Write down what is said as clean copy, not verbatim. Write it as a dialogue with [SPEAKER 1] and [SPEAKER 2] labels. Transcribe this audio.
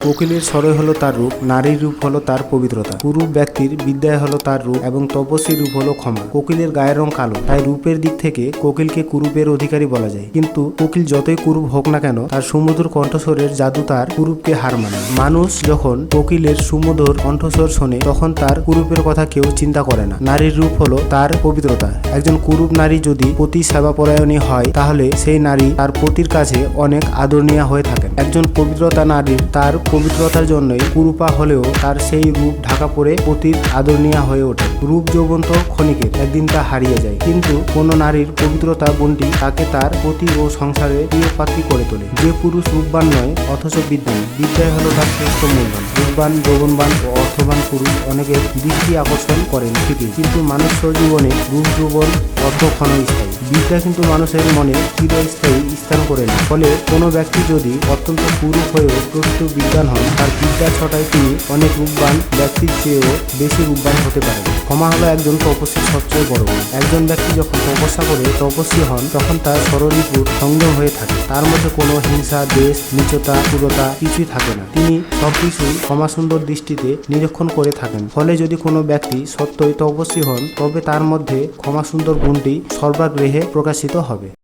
[SPEAKER 1] কোকিলের স্বরে হলো তার রূপ, নারীর রূপ হলো তার পবিত্রতা। কুরূপ ব্যক্তির বিদ্যায় হলো তার রূপ এবং তপস্বীর রূপ হলো ক্ষমা। কোকিলের গায়ের রং কালো, তাই রূপের দিক থেকে কোকিলকে কুরূপের অধিকারী বলা যায়। কিন্তু কোকিল যতই কুরূপ হোক না কেন, তার সুমধুর কণ্ঠস্বরের জাদু তার কুরূপকে হার মানে। মানুষ যখন কোকিলের সুমধুর কণ্ঠস্বর শোনে তখন তার কুরূপের কথা কেউ চিন্তা করে না। নারীর রূপ হলো তার পবিত্রতা। একজন কুরূপ নারী যদি পতি সেবাপরায়ণী হয় তাহলে সেই নারী তার পতির কাছে অনেক আদরণীয় হয়ে থাকেন। একজন পবিত্রতা নারীর তার পবিত্রতার জন্যই কুরূপা হলেও তার সেই রূপ ঢাকা পড়ে পতির আদরণীয় হয়ে ওঠে। রূপ যৌবন তো ক্ষণিকের, একদিন তা হারিয়ে যায়, কিন্তু কোন নারীর পবিত্রতা গুণটি তাকে তার পতি ও সংসারে প্রিয় পাত্রী করে তোলে। যে পুরুষ রূপবান নয় অথচ বিদ্যান, বিদ্যায় হলো তার শ্রেষ্ঠ মূলধন। রূপবান, যৌবনবান ও অর্থবান পুরুষ অনেকের দৃষ্টি আকর্ষণ করেন ঠিকই, কিন্তু মানুষের জীবনে রূপ যৌবন অর্থ ক্ষণস্থায়ী। বিদ্যা কিন্তু মানুষের মনে চিরস্থায়ী স্থান করে না। ফলে কোনো ব্যক্তি যদি অত্যন্ত কুরূপ হয়েও প্রকৃত বিদ্বান হন, তার বিদ্যার ছটায় তিনি অনেক রূপবান ব্যক্তির চেয়েও বেশি রূপবান হতে পারেন। ক্ষমা হলো একজন তপস্বীর সবচেয়ে বড় গুণ। একজন ব্যক্তি যখন তপস্যা করে তপস্বী হন তখন তার ষড়রিপুর সংযম হয়ে থাকে। তার মধ্যে কোনো হিংসা, দেশ, নীচতা, ক্রূরতা কিছুই থাকে না। তিনি সবকিছুই ক্ষমাসুন্দর দৃষ্টিতে নিরীক্ষণ করে থাকেন। ফলে যদি কোনো ব্যক্তি সত্যই তপস্বী হন তবে তার মধ্যে ক্ষমাসুন্দর গুণটি সর্বাগ্রেহে প্রকাশিত হবে।